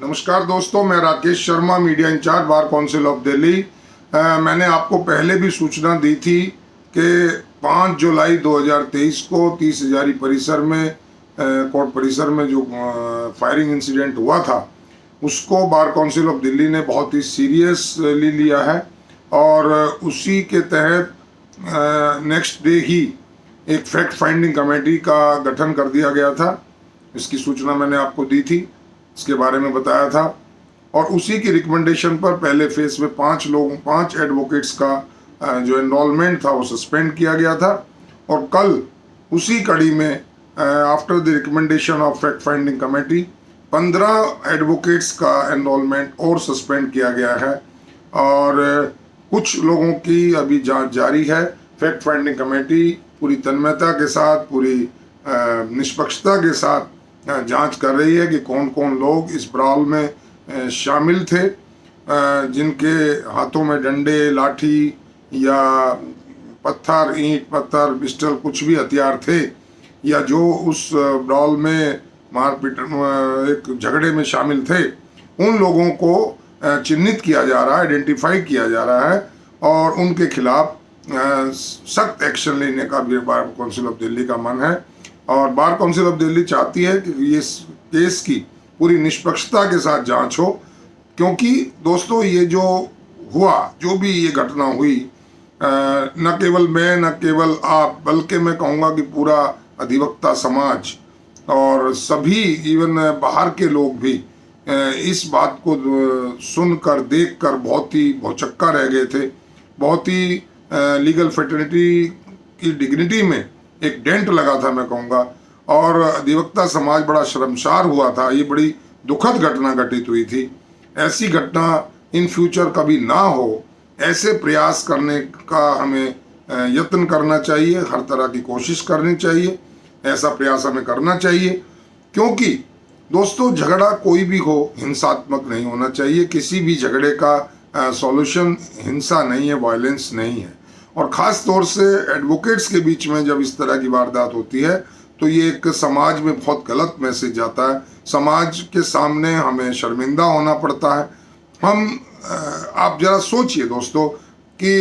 नमस्कार दोस्तों, मैं Rakesh Sharma, media incharge bar council of Delhi. मैंने आपको पहले भी सूचना दी थी कि 5 जुलाई 2023 को 30 हजारी परिसर में कोर्ट परिसर में जो फायरिंग इंसिडेंट हुआ था उसको बार काउंसिल ऑफ दिल्ली ने बहुत ही सीरियसली लिया है और उसी के तहत नेक्स्ट डे ही एक फैक्ट फाइंडिंग कमेटी का गठन कर दिया गया था। इसकी सूचना मैंने आपको दी थी, इसके बारे में बताया था और उसी की रिकमेंडेशन पर पहले फेज में 5 एडवोकेट्स का जो एनरोलमेंट था वो सस्पेंड किया गया था और कल उसी कड़ी में after the recommendation of fact finding committee 15 advocates का एनरोलमेंट और सस्पेंड किया गया है और कुछ लोगों की अभी जांच जारी है। फैक्ट फाइंडिंग कमेटी पूरी तन्मयता के साथ, पूरी निष्पक्षता के साथ जांच कर रही है कि कौन कौन लोग इस ब्राwl में शामिल थे, जिनके हाथों में डंडे, लाठी या पत्थर, ईंट पत्थर, पिस्टल कुछ भी हथियार थे या जो उस ब्राwl में मारपीट एक झगड़े में शामिल थे, उन लोगों को चिन्हित किया जा रहा है, आइडेंटिफाई किया जा रहा है और उनके खिलाफ सख्त एक्शन लेने का भी बार काउंसिल ऑफ दिल्ली का मन है। और बार काउंसिल ऑफ दिल्ली चाहती है कि इस केस की पूरी निष्पक्षता के साथ जांच हो, क्योंकि दोस्तों ये जो हुआ, जो भी ये घटना हुई, न केवल मैं, न केवल आप, बल्कि मैं कहूँगा कि पूरा अधिवक्ता समाज और सभी इवन बाहर के लोग भी इस बात को सुनकर, देखकर बहुत ही भौचक्का रह गए थे। बहुत ही लीगल फ्रेटर्निटी की डिग्निटी में एक डेंट लगा था, मैं कहूँगा, और अधिवक्ता समाज बड़ा शर्मसार हुआ था। ये बड़ी दुखद घटना घटित हुई थी। ऐसी घटना इन फ्यूचर कभी ना हो, ऐसे प्रयास करने का हमें यत्न करना चाहिए, हर तरह की कोशिश करनी चाहिए, ऐसा प्रयास हमें करना चाहिए, क्योंकि दोस्तों झगड़ा कोई भी हो हिंसात्मक नहीं होना चाहिए। किसी भी झगड़े का सॉल्यूशन हिंसा नहीं है, वायलेंस नहीं है। और ख़ास तौर से एडवोकेट्स के बीच में जब इस तरह की वारदात होती है तो ये एक समाज में बहुत गलत मैसेज जाता है। समाज के सामने हमें शर्मिंदा होना पड़ता है। आप जरा सोचिए दोस्तों कि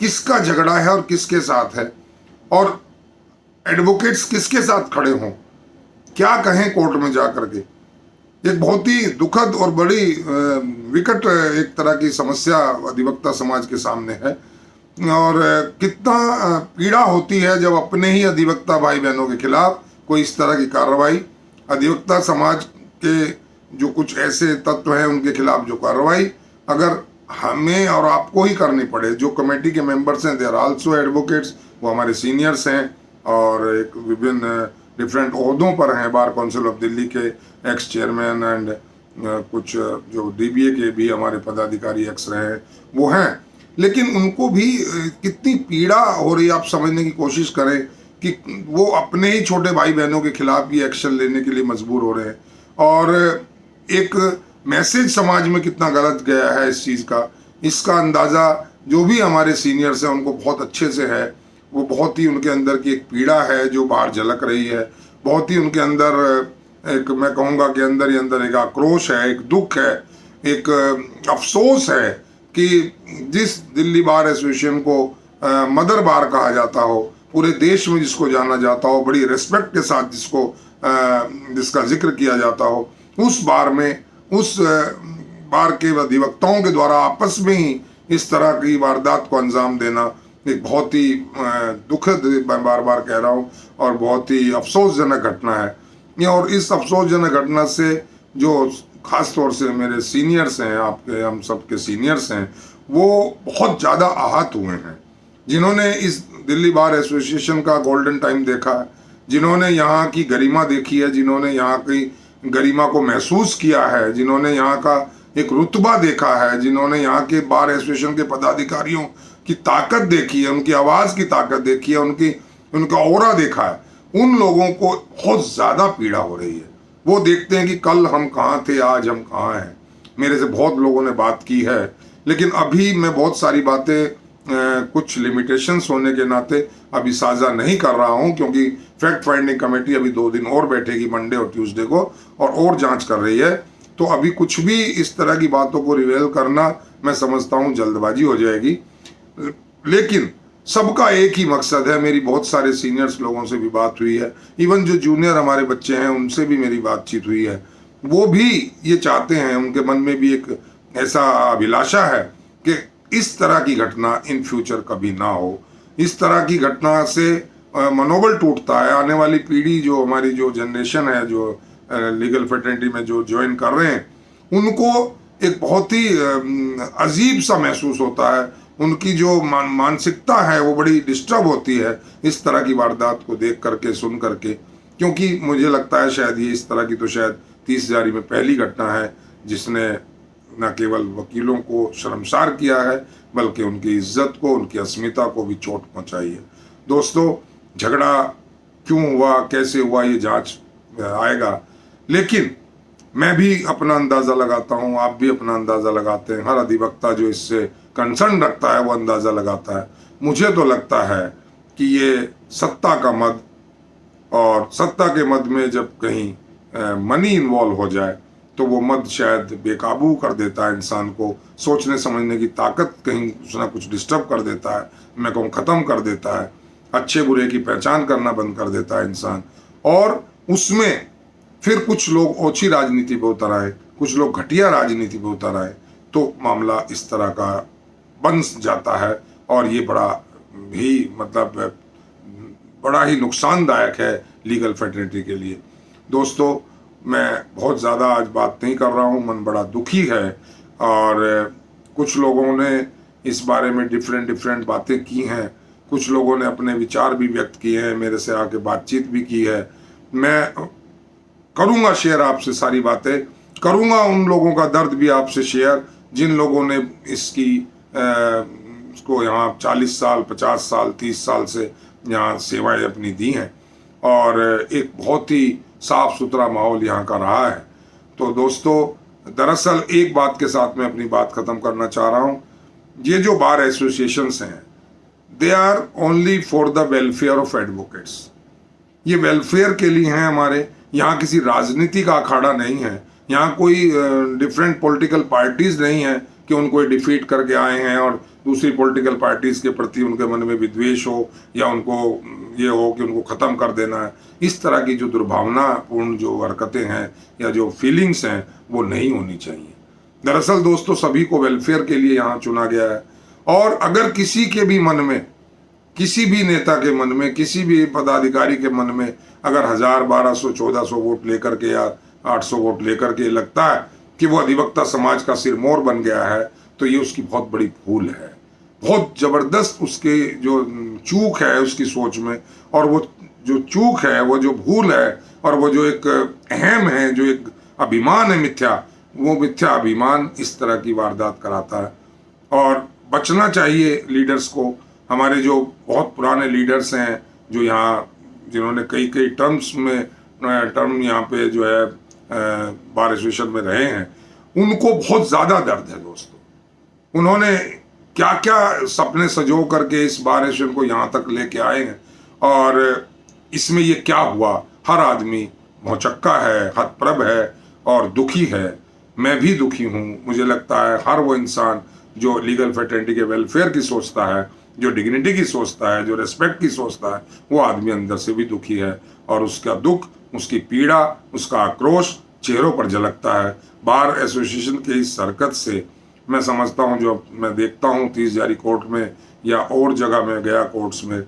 किसका झगड़ा है और किसके साथ है, और एडवोकेट्स किसके साथ खड़े हों, क्या कहें कोर्ट में जा कर के। एक बहुत ही दुखद और बड़ी विकट एक तरह की समस्या अधिवक्ता समाज के सामने है और कितना पीड़ा होती है जब अपने ही अधिवक्ता भाई बहनों के खिलाफ कोई इस तरह की कार्रवाई, अधिवक्ता समाज के जो कुछ ऐसे तत्व हैं उनके खिलाफ जो कार्रवाई अगर हमें और आपको ही करनी पड़े। जो कमेटी के मेंबर्स हैं, दे आर आल्सो एडवोकेट्स, वो हमारे सीनियर्स हैं और एक विभिन्न डिफरेंट ओहदों पर हैं। बार काउंसिल ऑफ दिल्ली के एक्स चेयरमैन एंड कुछ जो DBA के भी हमारे पदाधिकारी एक्स रहे हैं वो हैं, लेकिन उनको भी कितनी पीड़ा हो रही है आप समझने की कोशिश करें कि वो अपने ही छोटे भाई बहनों के खिलाफ भी एक्शन लेने के लिए मजबूर हो रहे हैं। और एक मैसेज समाज में कितना गलत गया है इस चीज़ का, इसका अंदाज़ा जो भी हमारे सीनियर्स हैं उनको बहुत अच्छे से है। वो बहुत ही उनके अंदर की एक पीड़ा है जो बाहर झलक रही है, बहुत ही उनके अंदर एक, मैं कहूँगा कि अंदर ही अंदर एक आक्रोश है, एक दुख है, एक अफसोस है कि जिस दिल्ली बार एसोसिएशन को मदर बार कहा जाता हो, पूरे देश में जिसको जाना जाता हो, बड़ी रिस्पेक्ट के साथ जिसका जिक्र किया जाता हो, उस बार में, उस बार के अधिवक्ताओं के द्वारा आपस में ही इस तरह की वारदात को अंजाम देना एक बहुत ही दुखद, बार बार कह रहा हूँ, और बहुत ही अफसोसजनक घटना है। और इस अफसोसजनक घटना से जो खास तौर से मेरे सीनियर्स हैं, आपके हम सबके सीनियर्स हैं, वो बहुत ज़्यादा आहत हुए हैं, जिन्होंने इस दिल्ली बार एसोसिएशन का गोल्डन टाइम देखा है, जिन्होंने यहाँ की गरिमा देखी है, जिन्होंने यहाँ की गरिमा को महसूस किया है, जिन्होंने यहाँ का एक रुतबा देखा है, जिन्होंने यहाँ के बार एसोसिएशन के पदाधिकारियों की ताकत देखी है, उनकी आवाज़ की ताकत देखी है, उनका ऑरा देखा है, उन लोगों को बहुत ज़्यादा पीड़ा हो रही है। वो देखते हैं कि कल हम कहाँ थे, आज हम कहाँ हैं। मेरे से बहुत लोगों ने बात की है, लेकिन अभी मैं बहुत सारी बातें कुछ लिमिटेशंस होने के नाते अभी साझा नहीं कर रहा हूं, क्योंकि फैक्ट फाइंडिंग कमेटी अभी 2 दिन और बैठेगी, मंडे और ट्यूसडे को, और जांच कर रही है। तो अभी कुछ भी इस तरह की बातों को रिवेल करना मैं समझता हूँ जल्दबाजी हो जाएगी। लेकिन सबका एक ही मकसद है। मेरी बहुत सारे सीनियर्स लोगों से भी बात हुई है, इवन जो जूनियर हमारे बच्चे हैं उनसे भी मेरी बातचीत हुई है। वो भी ये चाहते हैं, उनके मन में भी एक ऐसा अभिलाषा है कि इस तरह की घटना इन फ्यूचर कभी ना हो। इस तरह की घटना से मनोबल टूटता है। आने वाली पीढ़ी, जो हमारी जो जनरेशन है, जो लीगल फ्रेटर्निटी में जो ज्वाइन कर रहे हैं, उनको एक बहुत ही अजीब सा महसूस होता है। उनकी जो मानसिकता है वो बड़ी डिस्टर्ब होती है इस तरह की वारदात को देख करके, सुन करके। क्योंकि मुझे लगता है शायद ये इस तरह की तो शायद 30,000 में पहली घटना है जिसने न केवल वकीलों को शर्मसार किया है बल्कि उनकी इज्जत को, उनकी अस्मिता को भी चोट पहुंचाई है। दोस्तों, झगड़ा क्यों हुआ, कैसे हुआ, ये जांच आएगा। लेकिन मैं भी अपना अंदाज़ा लगाता हूँ, आप भी अपना अंदाज़ा लगाते हैं, हर अधिवक्ता जो इससे कंसर्न रखता है वो अंदाज़ा लगाता है। मुझे तो लगता है कि ये सत्ता का मद, और सत्ता के मद में जब कहीं मनी इन्वॉल्व हो जाए तो वो मद शायद बेकाबू कर देता है इंसान को। सोचने समझने की ताकत कहीं कुछ ना कुछ डिस्टर्ब कर देता है, मैं कहूँ ख़त्म कर देता है। अच्छे बुरे की पहचान करना बंद कर देता है इंसान, और उसमें फिर कुछ लोग ओछी राजनीति पे उतर आए, कुछ लोग घटिया राजनीति पे उतर आए, तो मामला इस तरह का बन जाता है। और ये बड़ा ही मतलब बड़ा ही नुकसानदायक है लीगल फ्रेटर्निटी के लिए। दोस्तों, मैं बहुत ज़्यादा आज बात नहीं कर रहा हूँ, मन बड़ा दुखी है। और कुछ लोगों ने इस बारे में डिफरेंट बातें की हैं, कुछ लोगों ने अपने विचार भी व्यक्त किए हैं, मेरे से आके बातचीत भी की है। मैं करूँगा शेयर, आपसे सारी बातें करूँगा, उन लोगों का दर्द भी आपसे शेयर जिन लोगों ने इसको यहाँ 40 साल, 50 साल, 30 साल से यहाँ सेवाएं अपनी दी हैं, और एक बहुत ही साफ सुथरा माहौल यहाँ का रहा है। तो दोस्तों, दरअसल एक बात के साथ मैं अपनी बात ख़त्म करना चाह रहा हूँ। ये जो बार एसोसिएशंस हैं, they are only for the welfare of advocates. ये वेलफेयर के लिए हैं हमारे। यहाँ किसी राजनीति का अखाड़ा नहीं है, यहाँ कोई डिफरेंट पॉलिटिकल पार्टीज नहीं है कि उनको डिफीट करके आए हैं और दूसरी पॉलिटिकल पार्टीज के प्रति उनके मन में विद्वेष हो या उनको ये हो कि उनको ख़त्म कर देना है। इस तरह की जो दुर्भावनापूर्ण जो हरकतें हैं या जो फीलिंग्स हैं वो नहीं होनी चाहिए। दरअसल दोस्तों, सभी को वेलफेयर के लिए यहाँ चुना गया है, और अगर किसी के भी मन में, किसी भी नेता के मन में, किसी भी पदाधिकारी के मन में अगर 1000, 1200, 1400 वोट लेकर के या 800 वोट लेकर के लगता है कि वो अधिवक्ता समाज का सिरमौर बन गया है, तो ये उसकी बहुत बड़ी भूल है। बहुत ज़बरदस्त उसके जो चूक है उसकी सोच में, और वो जो चूक है, वो जो भूल है, और वो जो एक अहम है, जो एक अभिमान है मिथ्या, वो मिथ्या अभिमान इस तरह की वारदात कराता है। और बचना चाहिए लीडर्स को। हमारे जो बहुत पुराने लीडर्स हैं, जो यहाँ जिन्होंने कई टर्म यहाँ पे जो है बार एसोसिएशन में रहे हैं, उनको बहुत ज़्यादा दर्द है दोस्तों। उन्होंने क्या क्या सपने सजो करके इस बार एसोसिएशन को यहाँ तक लेके आए हैं, और इसमें ये क्या हुआ। हर आदमी भौचक्का है, हतप्रभ है और दुखी है। मैं भी दुखी हूँ। मुझे लगता है हर वो इंसान जो लीगल फ्रेटर्निटी के वेलफेयर की सोचता है, जो डिग्निटी की सोचता है, जो रेस्पेक्ट की सोचता है, वो आदमी अंदर से भी दुखी है, और उसका दुख, उसकी पीड़ा, उसका आक्रोश चेहरों पर झलकता है। बार एसोसिएशन के इस हरकत से मैं समझता हूँ, जो मैं देखता हूँ 30 जारी कोर्ट में या और जगह में गया कोर्ट्स में,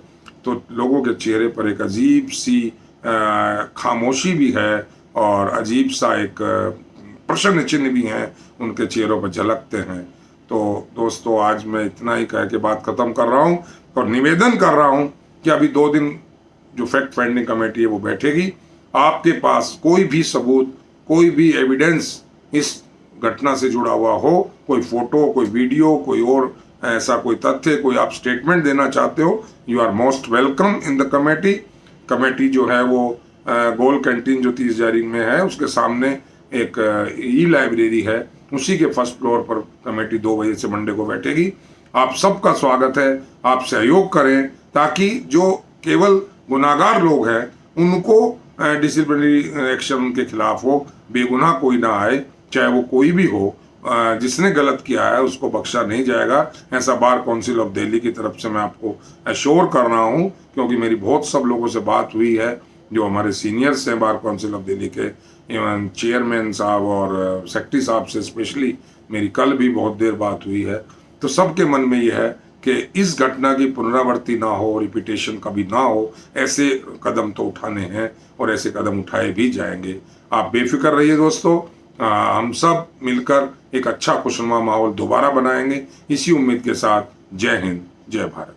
तो लोगों के चेहरे पर एक अजीब सी खामोशी भी है, और अजीब सा एक प्रश्न चिन्ह भी हैं उनके चेहरों पर झलकते हैं। तो दोस्तों, आज मैं इतना ही कह के बात ख़त्म कर रहा हूँ, और निवेदन कर रहा हूँ कि अभी 2 दिन जो फैक्ट फाइंडिंग कमेटी है वो बैठेगी। आपके पास कोई भी सबूत, कोई भी एविडेंस इस घटना से जुड़ा हुआ हो, कोई फोटो, कोई वीडियो, कोई और ऐसा कोई तथ्य, कोई आप स्टेटमेंट देना चाहते हो, you are most welcome in the committee. Committee जो है वो गोल कैंटीन जो 30 जारी में है उसके सामने एक ई लाइब्रेरी है, उसी के फर्स्ट फ्लोर पर कमेटी 2 बजे से मंडे को बैठेगी। आप सबका स्वागत है, आप सहयोग करें, ताकि जो केवल गुनाहगार लोग हैं उनको डिसिप्लिनरी एक्शन के खिलाफ हो, बेगुनाह कोई ना आए। चाहे वो कोई भी हो, जिसने गलत किया है उसको बख्शा नहीं जाएगा। ऐसा बार काउंसिल ऑफ दिल्ली की तरफ से मैं आपको एश्योर कर रहा हूँ, क्योंकि मेरी बहुत सब लोगों से बात हुई है जो हमारे सीनियर्स हैं बार काउंसिल ऑफ दिल्ली के, इवन चेयरमैन साहब और सेक्रेटरी साहब से स्पेशली मेरी कल भी बहुत देर बात हुई है। तो सबके मन में यह है कि इस घटना की पुनरावृत्ति ना हो, रिपीटेशन कभी ना हो, ऐसे कदम तो उठाने हैं और ऐसे कदम उठाए भी जाएंगे। आप बेफिक्र रहिए दोस्तों, हम सब मिलकर एक अच्छा खुशनुमा माहौल दोबारा बनाएंगे। इसी उम्मीद के साथ जय हिंद, जय भारत।